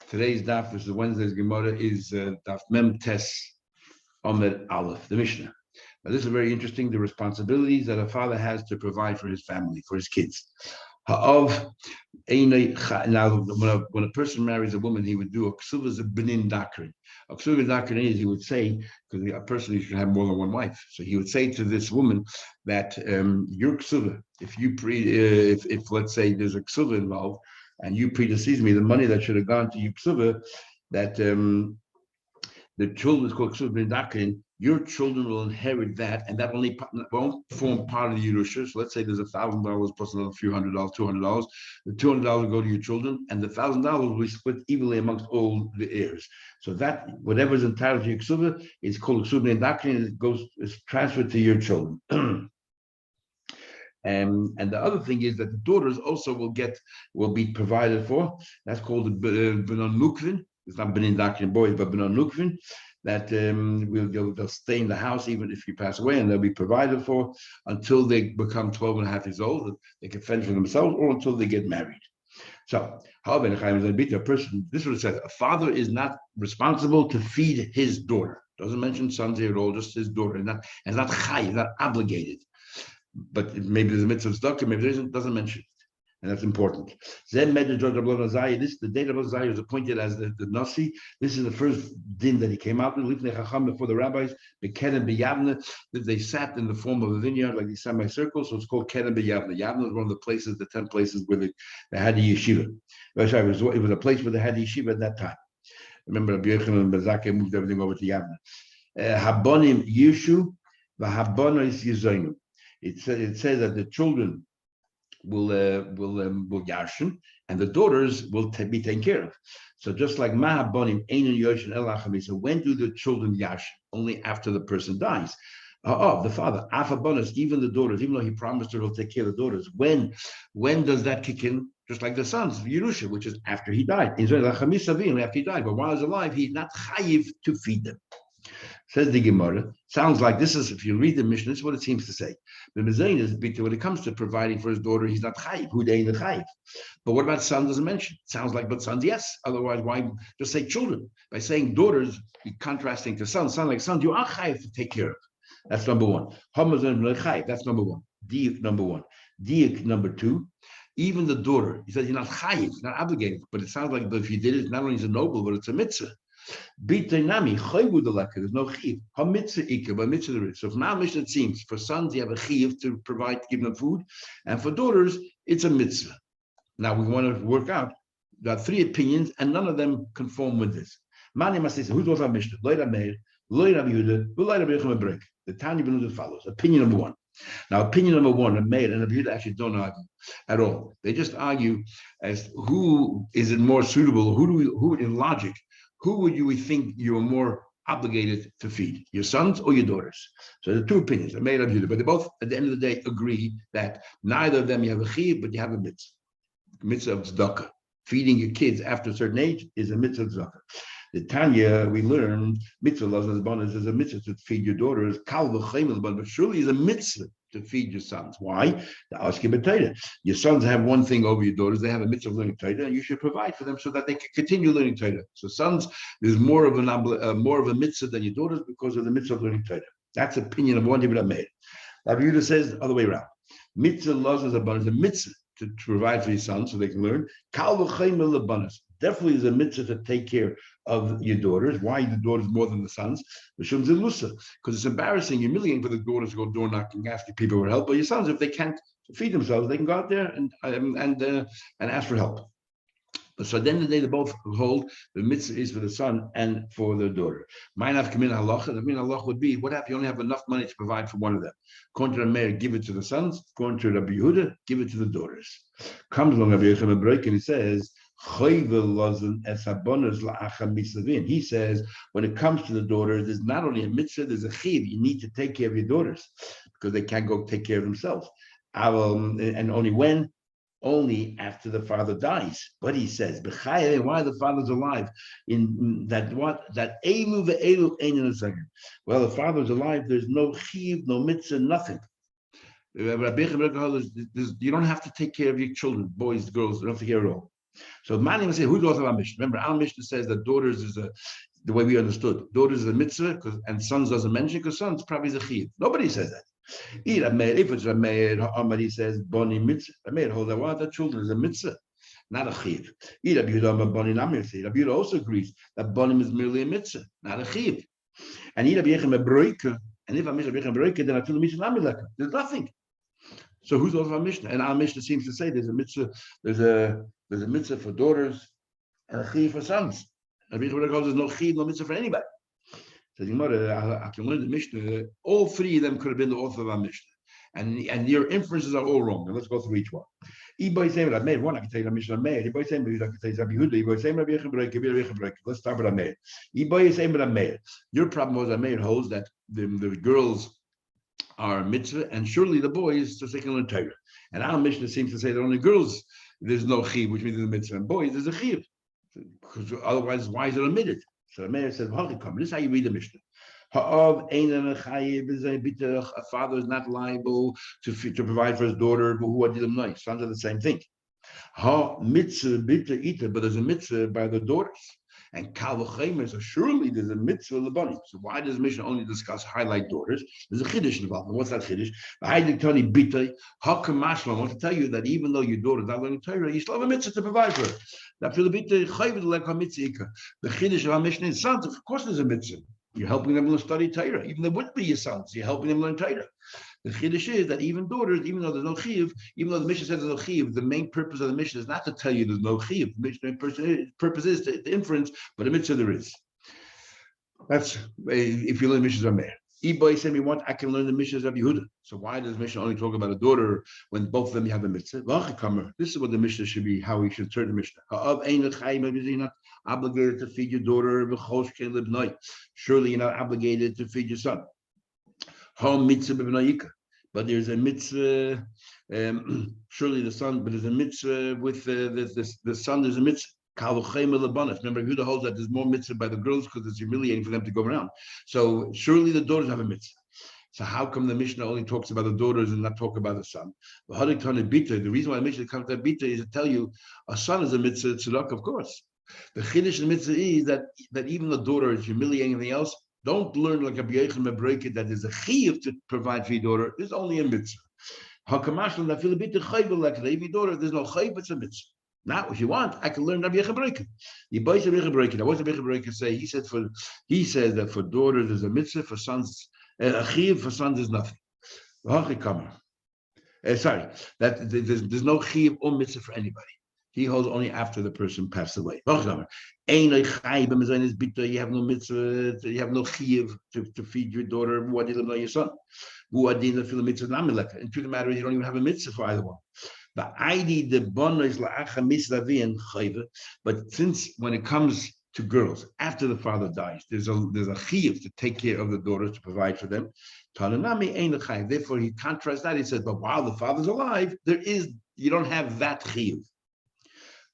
Today's daf, which is Wednesday's Gemara, is daf Mem Tes Omer Aleph, the Mishnah. Now, this is very interesting. The responsibilities that a father has to provide for his family, for his kids. Now, when a person marries a woman, he would do a Kesuvos Daf. A Kesuvos Daf is, he would say, because a person should have more than one wife. So he would say to this woman that your Kesuvah, if let's say there's a Kesuvah involved, and you predeceased me, the money that should have gone to you Kesuvah, that the children is called Kesuvos Daf, your children will inherit that, and that only won't form part of the Yerusha. So let's say there's $1,000 plus another few $100, $200. The $200 will go to your children, and the $1,000 will be split evenly amongst all the heirs. So that whatever is entitled to your Kesuvah is called Kesuvos Daf, and is transferred to your children. And the other thing is that the daughters also will be provided for. That's called the Benon Nukvin. It's not Benin Dakin boys, but Benon Nukvin. That they'll stay in the house even if you pass away, and they'll be provided for until they become 12 and a half years old. They can fend for themselves, or until they get married. So, however, a person, this is what it says: a father is not responsible to feed his daughter. Doesn't mention sons here at all, just his daughter. Not chai, not obligated. But maybe there's a mitzvah of tzedakah, maybe there isn't, doesn't mention it. And that's important. Then the date of Azariah was appointed as the Nasi. This is the first din that he came out with, before the rabbis, they sat in the form of a vineyard, like these semicircles, so it's called Keren B'Yavne. Yavne is one of the places, the 10 places where they had the yeshiva. It was a place where they had the yeshiva at that time. Remember, Rabbi Yochanan and Bezakeh moved everything over to Yavne. Habonim Yishu, v'habonos Yizoinu. It says that the children will yarshin, and the daughters will be taken care of. So just like Mahabonim Ein Yoshin Elachami. So when do the children yarshin? Only after the person dies. The father, Afabonos, even the daughters, even though he promised her he'll take care of the daughters. When does that kick in? Just like the sons, Yerusha, which is after he died. After he died, but while he's alive, he's not chayiv to feed them. Says the Gemara, sounds like this is, if you read the Mishnah, this is what it seems to say. The Mezayin is, when it comes to providing for his daughter, he's not chayiv, hudayin the chayiv. But what about sons doesn't mention? Sounds like, but sons, yes. Otherwise, why just say children? By saying daughters, contrasting to sons, sound like sons, you are chayiv to take care of. That's number one. That's number one. Diuk number one. Diuk number two. Even the daughter, he says you're not chayiv, not obligated, but it sounds like if you did it, not only is it noble, but it's a mitzvah. There's no chiv. But mitzvah there is. So from our mission, it seems for sons you have a chiv to provide, give them food, and for daughters it's a mitzvah. Now we want to work out. There are three opinions, and none of them conform with this. Mani must say, who's also Mishnah? Loy Rameir, Loy Rabbi Yehuda, Loy Rabbi Yochanan Brek. The Tanya Benuz follows. Opinion number one. Now, opinion number one, Rameir and Rabbi Yehuda actually don't argue at all. They just argue as who is it more suitable? Who in logic? Who would you think you are more obligated to feed, your sons or your daughters? So there are two opinions, but they both, at the end of the day, agree that neither of them you have a chiv, but you have a mitzvah. Mitzvah of tzedakah. Feeding your kids after a certain age is a mitzvah of tzedakah. The Tanya, we learned, mitzvah is a mitzvah to feed your daughters, but surely is a mitzvah to feed your sons. Why? Your sons have one thing over your daughters. They have a mitzvah of learning Torah, and you should provide for them so that they can continue learning Torah. So sons, there's more of a mitzvah than your daughters because of the mitzvah of learning Torah. That's the opinion of one Yehuda made. Rabbi Yehuda says the other way around. Mitzvah is a mitzvah to provide for your sons so they can learn. Definitely is a mitzvah to take care of your daughters. Why the daughters more than the sons? Because it's embarrassing, humiliating for the daughters to go door knocking, asking people for help. But your sons, if they can't feed themselves, they can go out there and ask for help. So at the end of the day, they both hold the mitzvah is for the son and for the daughter. Ma'anav kamin halacha. The min halacha would be, what if you only have enough money to provide for one of them? According to the mayor, give it to the sons. According to Rabbi Yehuda, give it to the daughters. Comes along Rabbi Yochanan Brek and he says, he says, when it comes to the daughters, there's not only a mitzvah, there's a chiv. You need to take care of your daughters because they can't go take care of themselves. And only when? Only after the father dies. But he says, why the father's alive? In that elu ve'elu ein in a second. Well, the father's alive, there's no chiv, no mitzvah, nothing. You don't have to take care of your children, boys, girls, you don't have to care at all. So Mani will say, who's the author of our Mishnah? Remember, our Mishnah says that daughters is the way we understood. Daughters is a mitzvah, and sons doesn't mention, because sons probably is a chiyuv. Nobody says that. If it's a meir, Amari says, boni mitzvah. A meir holds that what the children is a mitzvah, not a chiyuv. Rabbi Yehuda also agrees that bonim is merely a mitzvah, not a chiyuv. And if I miss Rabbi Yechim Beroika, then I feel the Mishnah. There's nothing. So who's over our Mishnah? And our Mishnah seems to say there's a mitzvah, there's a mitzvah for daughters and a chiyuv for sons. Rabbi Yechim Beroika there's no chiyuv, no mitzvah for anybody. So I can learn the Mishnah. All three of them could have been the author of our Mishnah. And your inferences are all wrong. And let's go through each one. I made one, I can tell you the Mishnah made. I can tell you Rabbi Yehuda. Let's start with Ameir. Your problem was Ameir holds that the girls are mitzvah, and surely the boys to second learn Torah. And our Mishnah seems to say that only girls there's no chiv, which means there's a mitzvah, and boys there's a chiv. Because otherwise, why is it omitted? So the mayor said, this is how you read the Mishnah. A father is not liable to provide for his daughter, but sons are the same thing. But there's a mitzvah by the daughters. And Kal v'chemer, so surely there's a mitzvah lebani. So why does the Mishnah only highlight daughters? There's a chiddush involved. What's that chiddush? I want to tell you that even though your daughter is not learning Torah, you still have a mitzvah to provide for her. The chiddush of our Mishnah is sons. Of course, there's a mitzvah. You're helping them to study Torah. Even they wouldn't be your sons. You're helping them learn Torah. The chiddush is that even daughters, even though there's no chiyuv, even though the Mishnah says there's no chiyuv, the main purpose of the Mishnah is not to tell you there's no chiyuv. The Mishnah purpose is to inference, but the mitzvah there is. That's if you learn Mishnahs of Meir. Ibai said, I can learn the Mishnahs of Yehuda. So why does Mishnah only talk about a daughter when both of them have a mitzvah? This is what the Mishnah should be, how we should turn the Mishnah. You're not obligated to feed your daughter. Surely you're not obligated to feed your son. But there's a mitzvah, surely the son, but there's a mitzvah with the son, there's a mitzvah. Remember, Yehuda holds that there's more mitzvah by the girls because it's humiliating for them to go around. So surely the daughters have a mitzvah. So how come the Mishnah only talks about the daughters and not talk about the son? The reason why the Mishnah comes to bita is to tell you a son is a mitzvah tzedakah, of course. The chiddush in the mitzvah is that even the daughter is humiliating anything else. Don't learn like a b'yechem break it that there's a chiyuv to provide for your daughter. There's only a mitzvah. Hakamashlan that feel a bit the chayv like the your daughter. There's no chayv, it's a mitzvah. Now, if you want, I can learn Rabbi Yechim Beroika. You buy Rabbi Yechim Beroika. Now, what does Rabbi Yechim Beroika say? He says that for daughters there's a mitzvah, for sons a chiyuv, for sons is nothing. That there's no chiyuv or mitzvah for anybody. He holds only after the person passed away. You have no mitzvah, you have no chiyuv to feed your daughter, your son. And truth of the matter is you don't even have a mitzvah for either one. But since when it comes to girls, after the father dies, there's a chiyuv to take care of the daughters, to provide for them. Therefore, he contrasts that. He says, but while the father's alive, you don't have that chiyuv.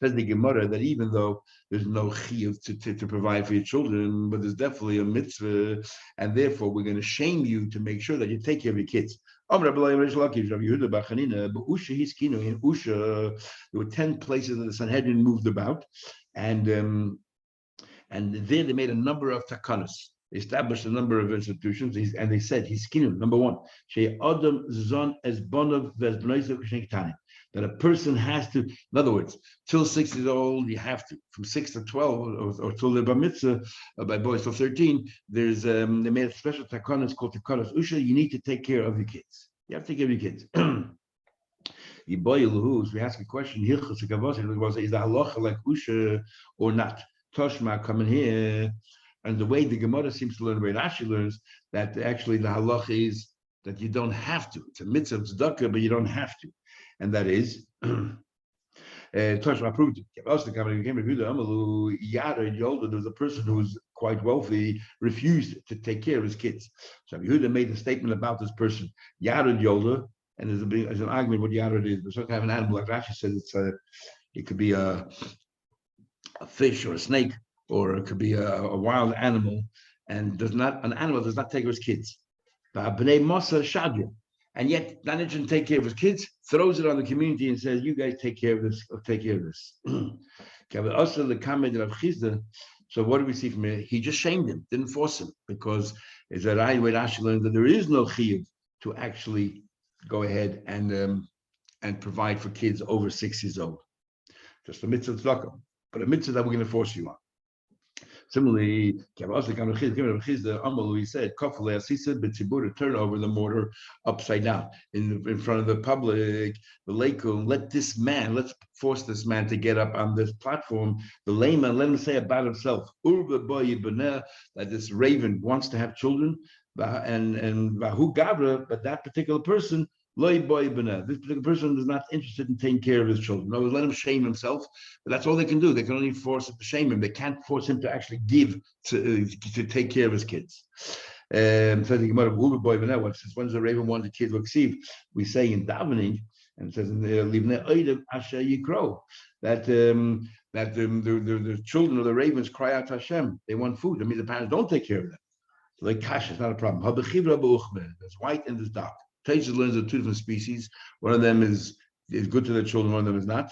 Says the Gemara that even though there's no chiyuv to provide for your children, but there's definitely a mitzvah, and therefore we're going to shame you to make sure that you take care of your kids. In Usha, there were 10 places that the Sanhedrin moved about, and there they made a number of takanas. They established a number of institutions, and they said, number one, that a person has to, in other words, till 6 years old, you have to. From 6 to 12, or till the bar mitzvah, by boys till 13, they made a special takanas called takanas Usha. You need to take care of your kids. You have to take care of your kids. We ask a question, is the halacha like Usha or not? Toshma coming here. And the way the Gemara seems to learn, the way Rashi learns, that actually the halacha is that you don't have to. It's a mitzvah of tzedakah, but you don't have to. And that is, Toshma proved it. There was a person who was quite wealthy, refused to take care of his kids. So Yehuda made a statement about this person, Yared Yolda, and there's an argument what Yared is. But sometimes an animal, like Rashi says, it could be a fish or a snake, or it could be a wild animal, and an animal does not take his kids. And yet, not interested in take care of his kids, throws it on the community and says, "You guys take care of this. I'll take care of this." Also, the comment of Chizda. So, what do we see from here? He just shamed him, didn't force him, because it's a right way Rashi learns that there is no chiyuv to actually go ahead and provide for kids over 6 years old. Just a mitzvah tzedakah, but a mitzvah that we're going to force you on. Similarly, he said, turn over the mortar upside down in front of the public. The leikum, let's force this man to get up on this platform. The layman, let him say about himself, that this raven wants to have children, and but that particular person, this particular person is not interested in taking care of his children. No, let him shame himself, but that's all they can do. They can only force him to shame him. They can't force him to actually give to take care of his kids. So the Gemara of says, when does the raven want the kid to receive? We say in davening, and it says in the that the children of the ravens cry out to Hashem. They want food. That means the parents don't take care of them. So like cash is not a problem. There's white and there's dark. Taisha learns of two different species. One of them is good to the children, one of them is not.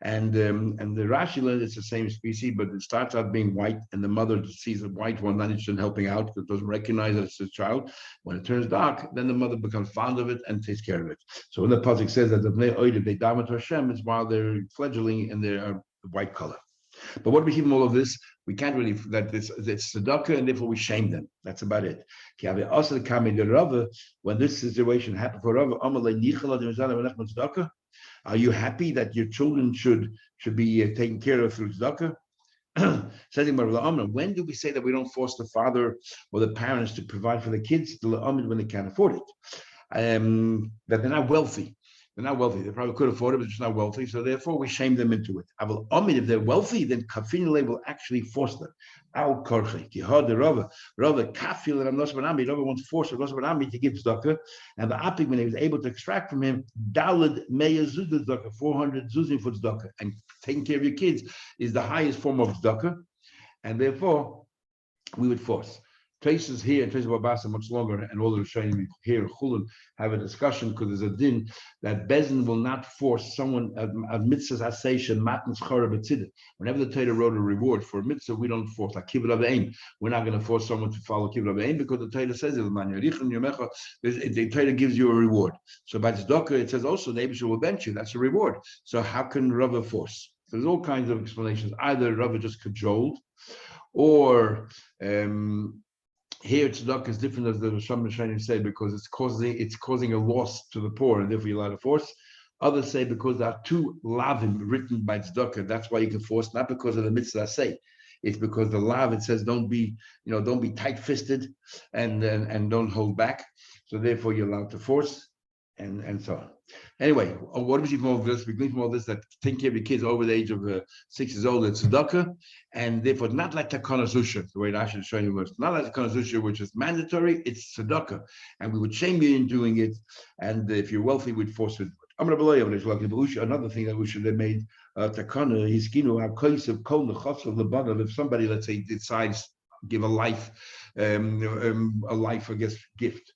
And the Rashi learns it's the same species, but it starts out being white, and the mother sees the white one, not interested in helping out, because it doesn't recognize that it's his child. When it turns dark, then the mother becomes fond of it and takes care of it. So when the pasuk says that they daven to Hashem, it's while they're fledgling in their white color. But what do we keep from all of this? We can't really, that it's tzedakah, and therefore we shame them. That's about it. When this situation happened for Rava, are you happy that your children should be taken care of through tzedakah? When do we say that we don't force the father or the parents to provide for the kids when they can't afford it? That they're not wealthy. They're not wealthy. They probably could afford it, but they're just not wealthy. So therefore, we shame them into it. If they're wealthy, then kafinale will actually force them. Al korche. Rava kafil and Rava wants to force Rava to give tzedakah, and the apik, when he was able to extract from him dalad meya zuzah tzedakah, 400 zuzim for tzedakah, and taking care of your kids is the highest form of tzedakah, and therefore we would force. Traces here and traces of Abbas are much longer, and all the Rishonim here Chulun have a discussion, because there's a din that Bezin will not force someone at mitzvahs asation matins chara b'tzidah. Whenever the Torah wrote a reward for a mitzvah, we don't force like kibbud avein. We're not going to force someone to follow kibbud avein, because the Torah says the Torah gives you a reward. So by tzedakah it says also the Eibusher will bench you. That's a reward. So how can Rava force? So there's all kinds of explanations. Either Rava just cajoled, or here tzedakah is different, as the Rishon Rishonim say, because it's causing a loss to the poor, and therefore you're allowed to force. Others say because there are two lavim written by tzedakah, that's why you can force, not because of the mitzvah say. It's because the lav, it says don't be tight-fisted and don't hold back. So therefore you're allowed to force, and so on. Anyway, what do we see from all this? We glean from all this that taking care of your kids over the age of 6 years old, it's tzedakah, and therefore not like takana zusha, the way Rashi is showing you, was not like takana zusha, which is mandatory. It's tzedakah, and we would shame you in doing it. And if you're wealthy, we'd force it. Another thing that we should have made takana is if somebody, let's say, decides give a life, I guess, gift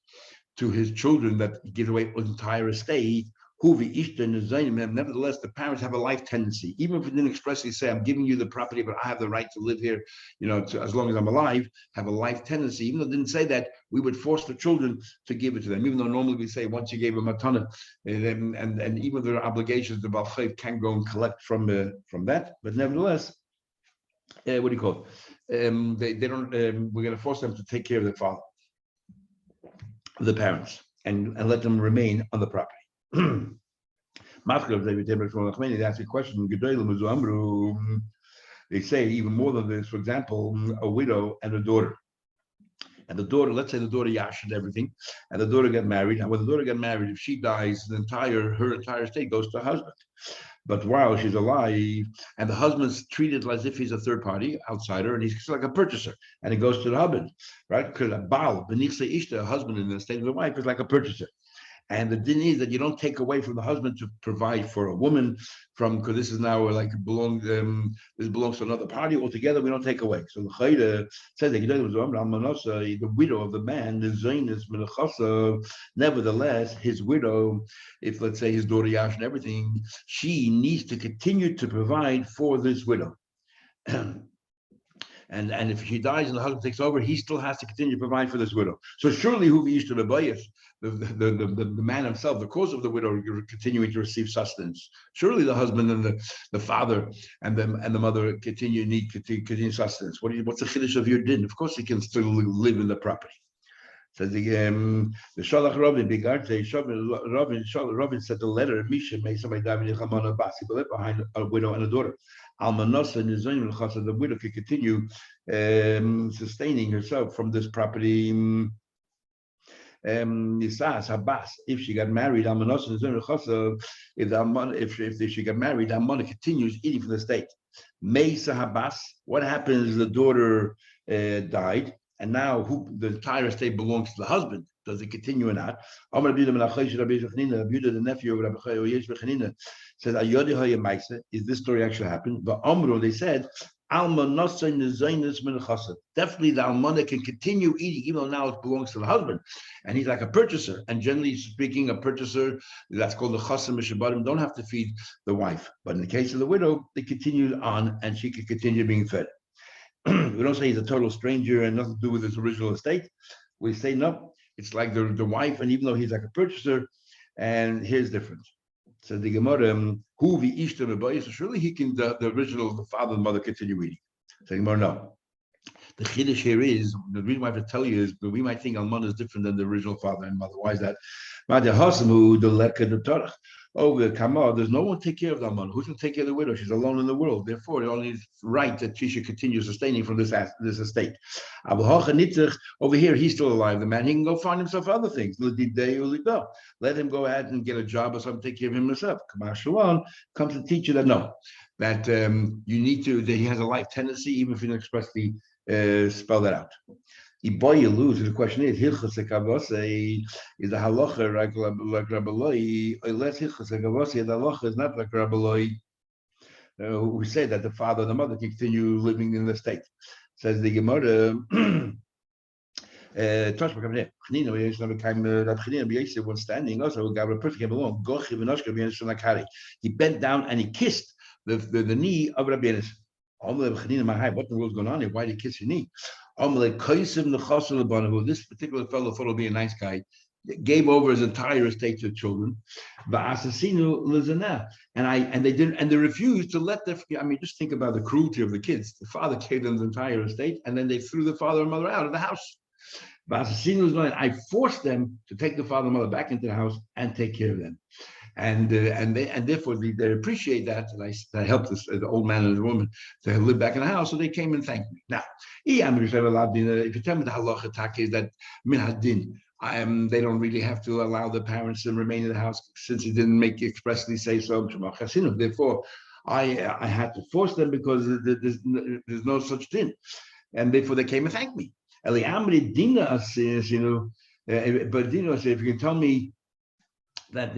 to his children, that he gives away his entire estate. Nevertheless, the parents have a life tendency, even if it didn't expressly say, I'm giving you the property, but I have the right to live here, as long as I'm alive, have a life tendency. Even though it didn't say that, we would force the children to give it to them, even though normally we say once you gave them a ton, and even their obligations, the Baal Chayv can go and collect from that. But nevertheless, what do you call it? They don't. We're going to force them to take care of their father, the parents, and let them remain on the property. They ask a question. They say even more than this. For example, a widow and a daughter. And the daughter, let's say the daughter yashed everything, and the daughter got married. And when the daughter got married, if she dies, her entire estate goes to her husband. But while she's alive, and the husband's treated as if he's a third party outsider, and he's like a purchaser, and it goes to the husband, right? Because a baal, a husband in the state of the wife, is like a purchaser. And the din is that you don't take away from the husband to provide for a woman because this is now like this belongs to another party altogether. We don't take away. So the Chayda says that the widow of the man, the Zainis Menachasa, nevertheless, his widow, if let's say his daughter Yash and everything, she needs to continue to provide for this widow. And if she dies and the husband takes over, he still has to continue to provide for this widow. So surely who be the bayis, the man himself, the cause of the widow continuing to receive sustenance. Surely the husband and the father and the mother need sustenance. What's the chiddush of your din? Of course, he can still live in the property. Says the Shalach Rabin Bigarte Rabin said the letter Misha made somebody die behind a widow and a daughter. Almanasa Nizayin Chasa, the widow could continue sustaining herself from this property. Nisas Habas, if she got married, Almanasa Nizayin Chasa, if she got married, Almana continues eating from the state. Mesa Habas, what happens? The daughter died. And now the entire estate belongs to the husband. Does it continue or not? The nephew of Rabbi Chanina says, is this story actually happened? But Amro, they said, definitely the almana can continue eating, even though now it belongs to the husband. And he's like a purchaser. And generally speaking, a purchaser, that's called the chasam mishabarim, don't have to feed the wife. But in the case of the widow, they continue on and she can continue being fed. We don't say he's a total stranger and nothing to do with his original estate. We say no, it's like the wife, and even though he's like a purchaser, and here's the difference. So the Gemara, who vi ishta, so surely he can the original, the father and mother continue eating. So the Gemara, no. The chiddush here is, the reason why I have to tell you is, but we might think almana is different than the original father and mother. Why is that? Oh, there's no one to take care of the almana. Who's going to take care of the widow? She's alone in the world. Therefore, it only is right that she should continue sustaining from this estate. Over here, he's still alive. The man, he can go find himself other things. Let him go ahead and get a job or something, take care of him himself. Kamar comes to teach you that no, that you need to, that he has a life tendency, even if you don't expressly spell that out. You lose. The question is, is the halacha like Rabbi Loi, or less the halacha is not like Rabbi Loi, who say that the father and the mother can continue living in the state. Says the Gemara. Was standing also, a person came along. He bent down and he kissed the knee of Rabbi Yenis. What in the world's going on here? Why did he kiss your knee? This particular fellow thought would be a nice guy, gave over his entire estate to the children. And they refused to let their. I mean, just think about the cruelty of the kids. The father gave them the entire estate, and then they threw the father and mother out of the house. I forced them to take the father and mother back into the house and take care of them. And therefore they appreciate that. And I helped the old man and the woman to live back in the house, so they came and thanked me. Now, if you tell me the halacha is that min hadin, they don't really have to allow the parents to remain in the house since he didn't expressly say so. Therefore, I had to force them because there's no such thing, and therefore they came and thanked me. But if you can tell me that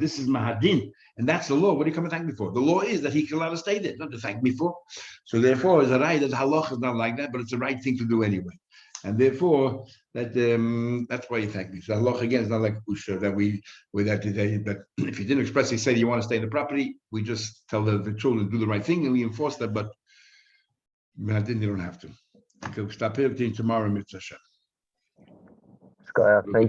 this is mahadin, and that's the law. What do you come and thank me for? The law is that he can allow to stay there, not to thank me for. So therefore, it's a right that halach is not like that, but it's the right thing to do anyway. And therefore, that's why you thank me. So halach again is not like usha that that if you didn't expressly say that you want to stay in the property, we just tell the children to do the right thing and we enforce that. But mahadin, they don't have to. Okay, we'll stop here tomorrow, Mitzvah Hashem. Thank you.